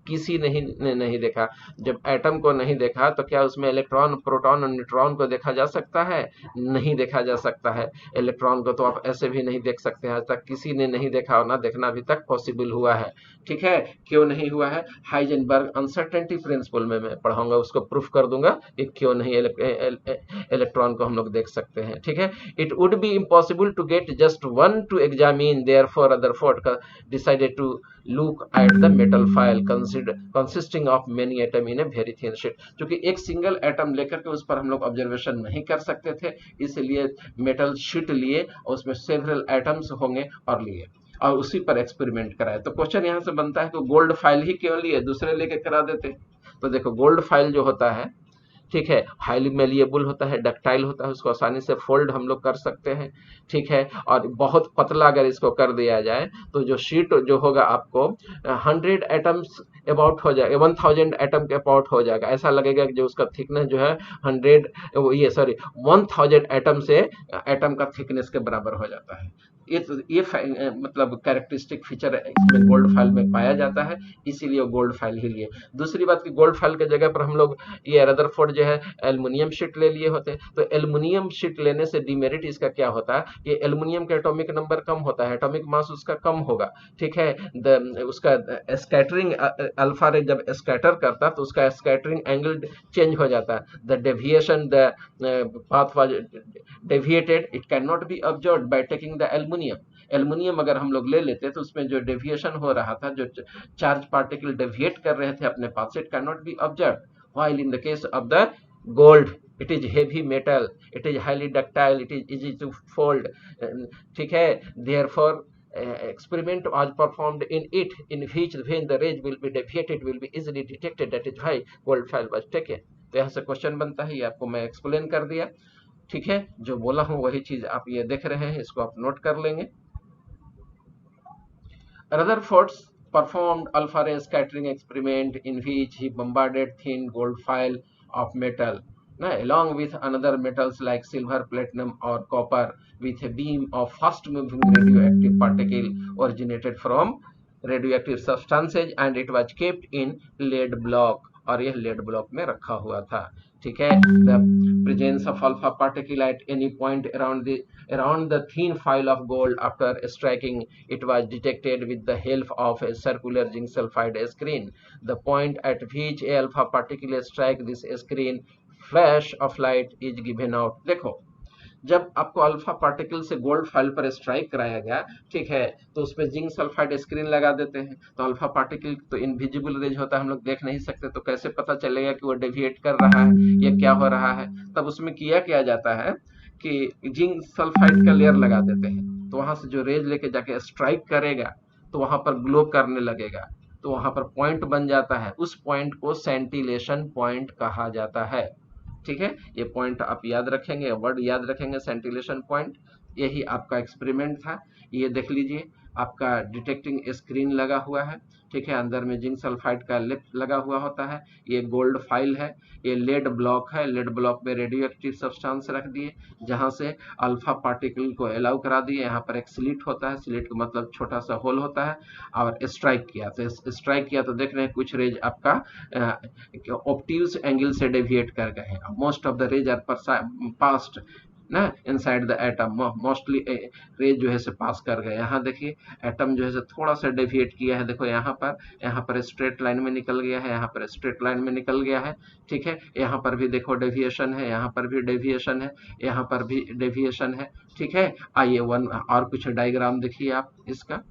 किसी ने नहीं देखा। जब एटम को नहीं देखा तो क्या उसमें इलेक्ट्रॉन, प्रोटॉन और न्यूट्रॉन को देखा जा सकता है? नहीं देखा जा सकता है। इलेक्ट्रॉन को तो आप ऐसे भी नहीं देख सकते हैं, आज तक किसी ने नहीं देखा और ना देखना अभी तक पॉसिबल हुआ है, ठीक है। क्यों नहीं हुआ है? हाइजेनबर्ग अनसर्टेनिटी प्रिंसिपल में मैं पढ़ाऊंगा, उसको प्रूफ कर दूंगा कि क्यों नहीं इलेक्ट्रॉन को हम लोग देख सकते हैं, ठीक है। It would be impossible to get just one to examine, therefore Rutherford decided to look at the metal file consisting of many atom in a very thin sheet। क्योंकि एक सिंगल एटम लेकर के उस पर हम लोग ऑब्जर्वेशन नहीं कर सकते थे, इसलिए मेटल शीट लिए और उसमें सेवरल एटम्स होंगे और लिए और उसी पर एक्सपेरिमेंट कराए। तो क्वेश्चन यहाँ से बनता है कि गोल्ड फाइल ही क्यों लिए, दूसरे लेके करा देते। तो देखो गोल्ड फाइल जो होता है, ठीक है, हाईली मेलिएबल होता है, डक्टाइल होता है, उसको आसानी से फोल्ड हम लोग कर सकते हैं, ठीक है। और बहुत पतला अगर इसको कर दिया जाए तो जो शीट जो होगा आपको 100 एटम्स अबाउट हो जाएगा, 1000 एटम के अबाउट हो जाएगा। ऐसा लगेगा कि जो उसका थिकनेस जो है 1000 एटम से एटम का थिकनेस के बराबर हो जाता है। ये मतलब कैरेक्टरिस्टिक फीचर इसमें गोल्ड फाइल में पाया जाता है, इसीलिए गोल्ड फाइल ही लिए। दूसरी बात कि गोल्ड फाइल के जगह पर हम लोग ये रदरफोर्ड जो है एल्युमिनियम शीट ले लिए होते। तो एल्युमिनियम शीट लेने से डिमेरिट इसका क्या होता है कि एल्युमिनियम का एटॉमिक नंबर कम होता है, एटॉमिक मास उसका कम होगा, ठीक है। उसका स्कैटरिंग अल्फा रे जब स्कैटर करता तो उसका स्कैटरिंग एंगल चेंज हो जाता है। The deviation, the path was deviated, it can not be observed by taking the aluminium अगर हम लोग ले लेते तो उसमें जो डेविएशन हो रहा था, जो चार्ज पार्टिकल डेविएट कर रहे थे अपने पास से, it can not be observed. While in the case of the gold, it is heavy metal, it is highly ductile, it is easy to fold, ठीक है। Therefore experiment was performed in it, in which when the rays will be deviated will be easily detected, that is why gold foil was taken। तो यहाँ से question बनता है, ये आपको मैं एक्सप्लेन कर दिया, ठीक है। जो बोला हूँ वही चीज आप ये देख रहे हैं, इसको आप नोट कर लेंगे। Rutherford performed alpha ray scattering experiment in which he bombarded thin gold foil of metal along with another metals like silver, platinum or copper with a beam of fast moving radioactive particle originated from radioactive substances, and it was kept in lead block, और यह lead block में रखा हुआ था, ठीक है। The presence of alpha particle at any point around the thin foil of gold after striking it was detected with the help of a circular zinc sulfide screen। The point at which a alpha particle strike this screen, flash of light is given out। देखो जब आपको alpha particle से gold foil पर strike कराया गया, ठीक है, तो उसमें जिंक सल्फाइड स्क्रीन लगा देते हैं। तो अल्फा पार्टिकल तो इनविजिबल रेज होता है, हम लोग देख नहीं सकते, तो कैसे पता चलेगा कि वो डेविएट कर रहा है या क्या हो रहा है। तब उसमें किया जाता है कि जिंक सल्फाइड का लेयर लगा देते हैं, तो वहां से जो रेज लेके जाके स्ट्राइक करेगा तो वहां पर ग्लो करने लगेगा, तो वहां पर पॉइंट बन जाता है। उस पॉइंट को सेंटिलेशन पॉइंट कहा जाता है, ठीक है। ये पॉइंट आप याद रखेंगे, वर्ड याद रखेंगे, सेंटिलेशन पॉइंट। यही आपका एक्सपेरिमेंट था। ये देख लीजिए, आपका डिटेक्टिंग स्क्रीन लगा हुआ है, ठीक है, अंदर में जिंक सल्फाइड का लिप लगा हुआ होता है। ये गोल्ड फाइल है, ये लेड ब्लॉक है, लेड ब्लॉक में रेडियो एक्टिव सब्सटेंस रख दिए, जहां से अल्फा पार्टिकल को अलाउ करा दिए। यहाँ पर एक स्लिट होता है, स्लिट का मतलब छोटा सा होल होता है, और स्ट्राइक किया। तो स्ट्राइक किया तो देख रहे हैं कुछ रेज आपका ऑप्टिव्स एंगल से डेविएट कर गए हैं। Most of the rays are passed ना inside the atom, mostly rays जो है से पास कर गए। यहाँ देखिए एटम जो है से थोड़ा सा डेविएट किया है, देखो यहाँ पर स्ट्रेट लाइन में निकल गया है, यहाँ पर स्ट्रेट लाइन में निकल गया है, ठीक है। यहाँ पर भी देखो डेविएशन है, यहाँ पर भी डेविएशन है, यहाँ पर भी डेविएशन है, ठीक है। आइए वन और कुछ डायग्राम देखिए आप इसका।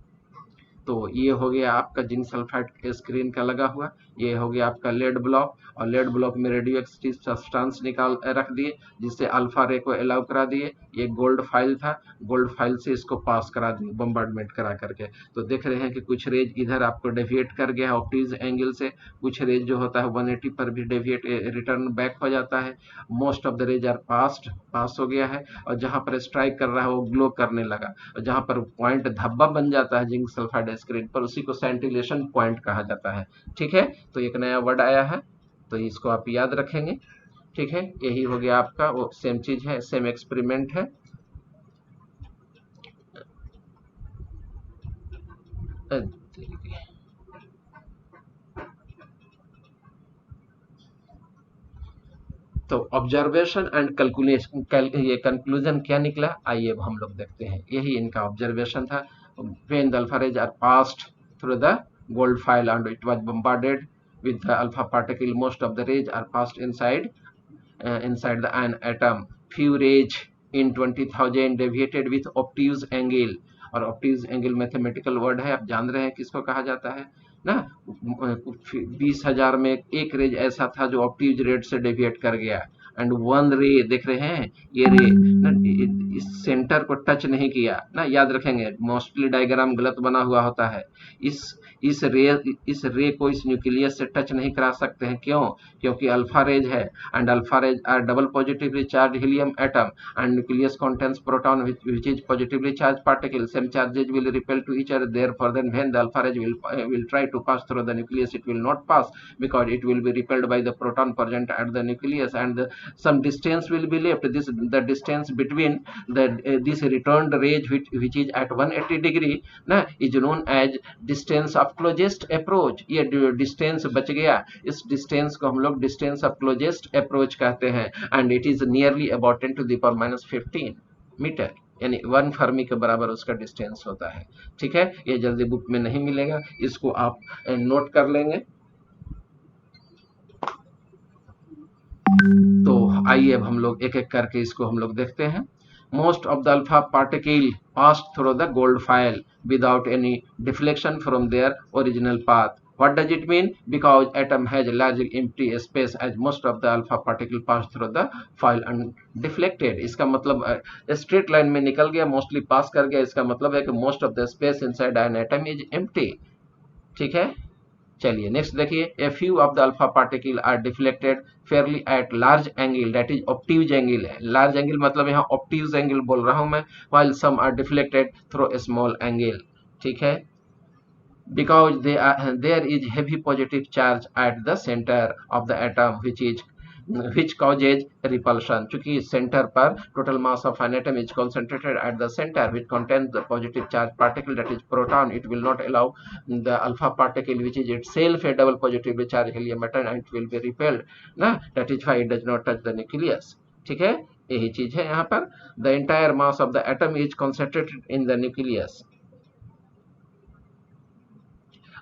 तो ये हो गया आपका जिंक सल्फाइड स्क्रीन का लगा हुआ, ये हो गया आपका लेड ब्लॉक, और लेड ब्लॉक में रेडियो एक्टिव सब्सटेंस निकाल रख दिए जिससे अल्फा रे को अलाउ करा दिए। ये गोल्ड फाइल था, गोल्ड फाइल से इसको पास करा दिए बम्बार्डमेंट करा करके। तो देख रहे हैं कि कुछ रेज इधर आपको डेविएट कर गया है ऑप्टिक्स एंगल से, कुछ रेज जो होता है 180 पर भी डेविएट रिटर्न बैक हो जाता है। Most of the rays are pass हो गया है, और जहां पर स्ट्राइक कर रहा है वो ग्लो करने लगा, और जहां पर पॉइंट धब्बा बन जाता है जिंक सल्फाइड स्क्रीन पर उसी को सेंटिलेशन पॉइंट कहा जाता है। ठीक है, तो एक नया वर्ड आया है, तो इसको आप याद रखेंगे। ठीक है, यही हो गया आपका, वो सेम चीज है, सेम एक्सपेरिमेंट है। तो ऑब्जर्वेशन एंड कैलकुलेशन, ये कंक्लूजन क्या निकला, आइए अब हम लोग देखते हैं। यही इनका ऑब्जर्वेशन था। When the alpha rays are passed through the gold file and it was bombarded with the alpha particle, most of the rays are passed inside an atom. Few rays in 20,000 deviated with obtuse angle, और obtuse angle mathematical word है, आप जान रहे हैं किसको कहा जाता है ना। 20,000 में एक रेज ऐसा था जो ऑप्टिज रेट से डेविएट कर गया, एंड वन रे देख रहे हैं, ये रे ना इस सेंटर को टच नहीं किया ना, याद रखेंगे मोस्टली डायग्राम गलत बना हुआ होता है। इस रे को इस न्यूक्लियस से टच नहीं करा सकते हैं, क्यों? क्योंकि अल्फा रेज है, and alpha rays are double positively charge helium atom, and nucleus contains proton which is positively charged particle. Same charges will repel to each other, therefore then when the alpha ray will try to pass through the nucleus, it will not pass because it will be repelled by the proton present at the nucleus, and some distance will be left. The distance between this returned rays which is at 180 degree ना is known as distance of closest approach. ये distance बच गया, इस distance को हम लोग distance of closest approach कहते हैं, and it is nearly about 10 to the power minus 15 metre, यानी 1 फर्मी के बराबर उसका डिस्टेंस होता है। ठीक है, ये जल्दी बुक में नहीं मिलेगा, इसको आप नोट कर लेंगे। तो आइए अब हम लोग एक एक करके इसको हम लोग देखते हैं। Most of the alpha particle passed through the gold file without any deflection from their original path. What does it mean? Because atom has a large empty space as most of the alpha particle passed through the file undeflected. इसका मतलब straight line में निकल गया, mostly pass कर गया, इसका मतलब है कि most of the space inside an atom is empty. ठीक है, चलिए नेक्स्ट देखिए। A few of the alpha particle are deflected fairly at large angle, that is obtuse angle है, लार्ज एंगल मतलब यहाँ ऑप्टिव्ज एंगल बोल रहा हूं मैं, while some are deflected through a small angle. ठीक है, because there is heavy positive charge at the center of the atom which causes repulsion. चूंकि सेंटर पर total mass of an atom is concentrated at the center which contains the positive charge particle, that is proton, it will not allow the alpha particle which is itself a double positively charged helium atom, and it will be repelled ना, that is why it does not touch the nucleus. ठीक है, यही चीज है यहाँ पर। The entire mass of the atom is concentrated in the nucleus.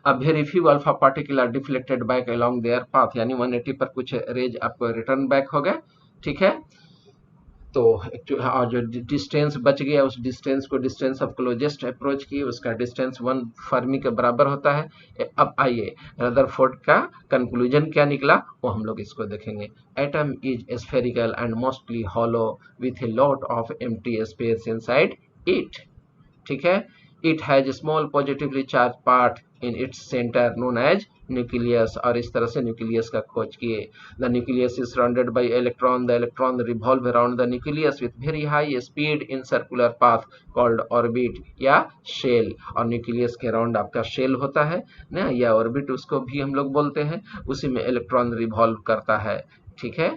A very few alpha particle are deflected back along their path, यानी 180 पर कुछ रेज आपको रिटर्न बैक हो गए। ठीक है, तो जो डिस्टेंस बच गया उस डिस्टेंस को डिस्टेंस ऑफ क्लोजेस्ट अप्रोच की, उसका डिस्टेंस 1 फर्मी के बराबर होता है। अब आइए रदरफोर्ड का कंक्लूजन क्या निकला वो हम लोग इसको देखेंगे। Atom is spherical and mostly hollow with a lot of empty space inside it. ठीक है, it has a small positively charged part in its center known as nucleus, और इस तरह से न्यूक्लियस का खोज किए। The nucleus is surrounded by electron. The electron revolve around the nucleus with very high speed in circular path called orbit या shell, और nucleus के अराउंड आपका शेल होता है ना, या ऑर्बिट उसको भी हम लोग बोलते हैं, उसी में इलेक्ट्रॉन रिवॉल्व करता है। ठीक है,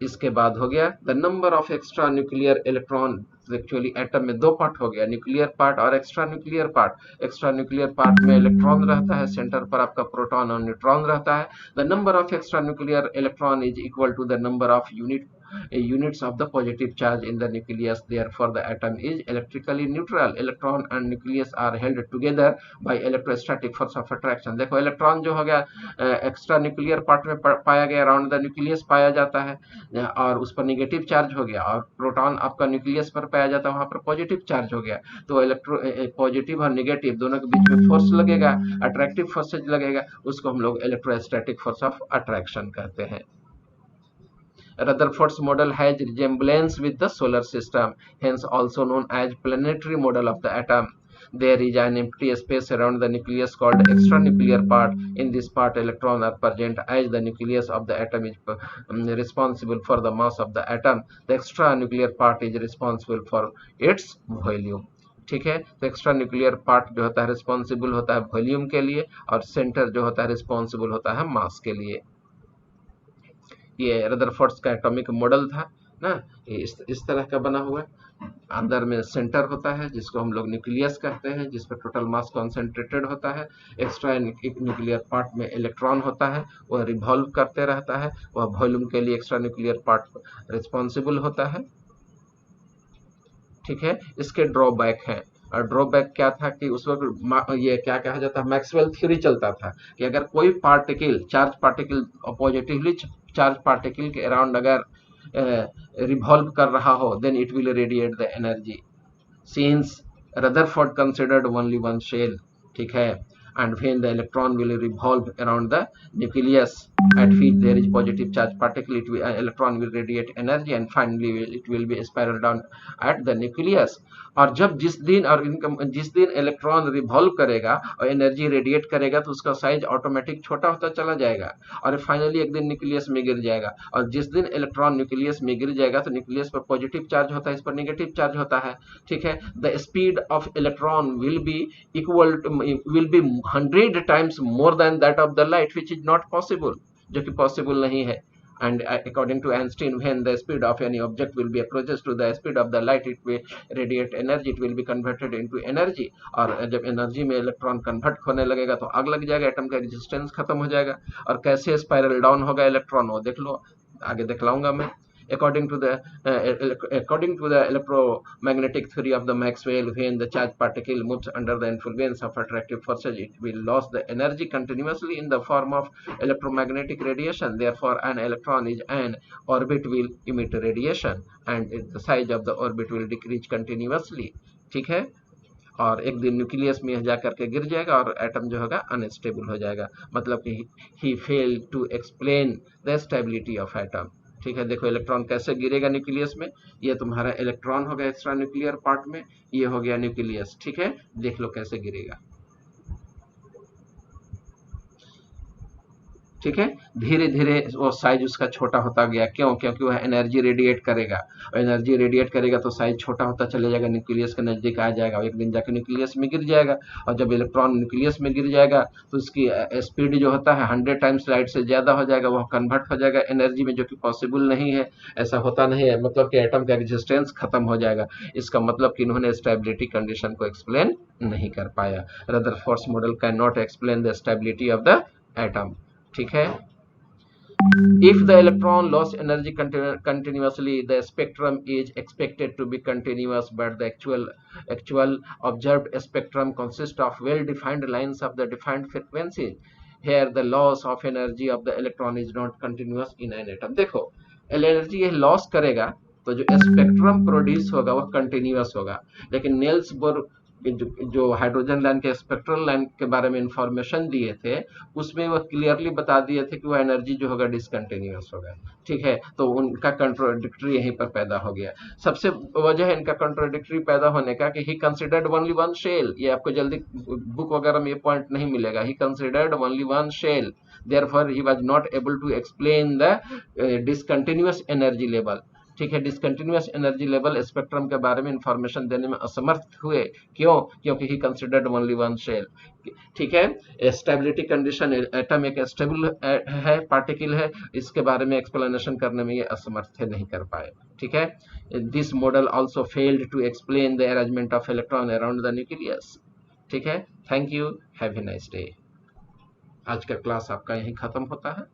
इसके बाद हो गया the number of extra nuclear electron. Actually atom में दो पार्ट हो गया, न्यूक्लियर पार्ट और extra nuclear part. Extra nuclear part में इलेक्ट्रॉन रहता है, सेंटर पर आपका प्रोटॉन और न्यूट्रॉन रहता है। The number of extra nuclear electron is equal to the number of unit units of the positive charge in the nucleus. Therefore the atom is electrically neutral. Electron and nucleus are held together by electrostatic force of attraction. देखो electron जो हो गया extra nuclear part में पाया गया, around the nucleus पाया जाता है और उस पर नेगेटिव चार्ज हो गया, और प्रोटॉन आपका न्यूक्लियस पर पाया जाता है, वहां पर पॉजिटिव चार्ज हो गया। तो इलेक्ट्रो पॉजिटिव और नेगेटिव दोनों के बीच में फोर्स लगेगा, अट्रैक्टिव फोर्स लगेगा, उसको हम लोग इलेक्ट्रोस्टैटिक फोर्स ऑफ अट्रैक्शन कहते हैं। Rutherford's model has resemblance with the solar system, hence also known as planetary model of the atom. There is an empty space around the nucleus called extranuclear part. In this part, electrons are present as the nucleus of the atom is responsible for the mass of the atom. The extranuclear part is responsible for its volume. ठीक है, तो extra nuclear part जो होता है responsible होता है volume के लिए, और सेंटर जो होता है रिस्पॉन्सिबल होता है मास के लिए। ये रदरफोर्ड का एटॉमिक मॉडल था ना, इस तरह का बना हुआ है। अंदर में सेंटर होता है जिसको हम लोग न्यूक्लियस कहते हैं, जिस पर टोटल मास कॉन्सेंट्रेटेड होता है। एक्स्ट्रा न्यूक्लियर पार्ट में इलेक्ट्रॉन होता है, वह रिवॉल्व करते रहता है, वह वॉल्यूम के लिए एक्स्ट्रा न्यूक्लियर पार्ट रिस्पॉन्सिबल होता है। ठीक है, इसके ड्रॉबैक हैं, और ड्रॉबैक क्या था कि उस वक्त ये क्या कहा जाता है, मैक्सवेल थ्योरी चलता था कि अगर कोई particle charge particle positively charge particle के अराउंड अगर रिवॉल्व कर रहा हो, then it will radiate the energy. Since Rutherford considered only one shell, ठीक है, and when the electron will revolve around the nucleus at which there is positive charge particle, electron will radiate energy and finally it will be spiral down at the nucleus. और जब जिस दिन electron revolve करेगा और energy radiate करेगा तो उसका size automatic छोटा होता चला जाएगा और फाइनली एक दिन न्यूक्लियस में गिर जाएगा। और जिस दिन इलेक्ट्रॉन न्यूक्लियस में गिर जाएगा तो न्यूक्लियस पर पॉजिटिव चार्ज होता है, इस पर नेगेटिव चार्ज होता है। ठीक है, the speed of electron will B 100 times more than that of the light, which is not possible, जो कि पॉसिबल नहीं है। And according to Einstein, when the speed of any object will be approaches to the speed of the light, it will radiate energy, it will be converted into energy। और जब energy में electron convert होने लगेगा तो आग लग जाएगा, atom का एग्जिस्टेंस खत्म हो जाएगा। और कैसे स्पाइरल डाउन होगा इलेक्ट्रॉन, वो देख लो, आगे दिखलाऊंगा मैं। According to the electromagnetic theory of the Maxwell, when the charged particle moves under the influence of attractive forces, it will lose the energy continuously in the form of electromagnetic radiation. Therefore, an electron is an orbit will emit radiation, and the size of the orbit will decrease continuously. ठीक है, और एक दिन nucleus में जा करके गिर जाएगा और एटम जो होगा अनस्टेबल हो जाएगा। मतलब कि he failed to explain the stability of atom। ठीक है, देखो इलेक्ट्रॉन कैसे गिरेगा न्यूक्लियस में। ये तुम्हारा इलेक्ट्रॉन हो गया एक्स्ट्रा न्यूक्लियर पार्ट में, ये हो गया न्यूक्लियस। ठीक है, देख लो कैसे गिरेगा। ठीक है, धीरे धीरे वो साइज उसका छोटा होता गया। क्यों? क्योंकि वह एनर्जी रेडिएट करेगा, और एनर्जी रेडिएट करेगा तो साइज छोटा होता चले जाएगा, न्यूक्लियस के नजदीक आ जाएगा, और एक दिन जाकर न्यूक्लियस में गिर जाएगा। और जब इलेक्ट्रॉन न्यूक्लियस में गिर जाएगा तो उसकी स्पीड जो होता है 100 टाइम्स लाइट से ज्यादा हो जाएगा, वह कन्वर्ट हो जाएगा एनर्जी में, जो कि पॉसिबल नहीं है, ऐसा होता नहीं है। मतलब कि एटम का एग्जिस्टेंस खत्म हो जाएगा। इसका मतलब कि इन्होंने स्टेबिलिटी कंडीशन को एक्सप्लेन नहीं कर पाया। Rutherford model can not explain the stability of the atom. ठीक है, if the electron lost energy continuously, the spectrum is expected to be continuous, but the actual observed spectrum consists of well-defined lines of the defined frequencies. Here the loss of energy of the electron is not continuous in an atom। देखो energy ये loss करेगा तो जो spectrum produce होगा वह continuous होगा, लेकिन nails bore जो हाइड्रोजन लाइन के स्पेक्ट्रल लाइन के बारे में इंफॉर्मेशन दिए थे, उसमें वह क्लियरली बता दिए थे कि वह एनर्जी जो होगा डिसकंटिन्यूअस होगा। ठीक है, तो उनका कंट्रोडिक्टरी यहीं पर पैदा हो गया। सबसे वजह है इनका कंट्रोडिक्टरी पैदा होने का कि he considered only one shell. ये आपको जल्दी बुक वगैरह में ये पॉइंट नहीं मिलेगा। He considered only one shell, therefore he was not able to explain the discontinuous energy level। ठीक है, डिसकंटिन्यूअस एनर्जी लेवल स्पेक्ट्रम के बारे में इंफॉर्मेशन देने में असमर्थ हुए। क्यों? क्योंकि he considered only one shell. ठीक है, स्टेबिलिटी कंडीशन, एटम एक स्टेबल है, पार्टिकल है, इसके बारे में एक्सप्लेनेशन करने में ये असमर्थ थे, नहीं कर पाए। ठीक है, this model also failed to explain the arrangement of electron around the nucleus. ठीक है, thank you, have a nice day. आज का क्लास आपका यहीं खत्म होता है।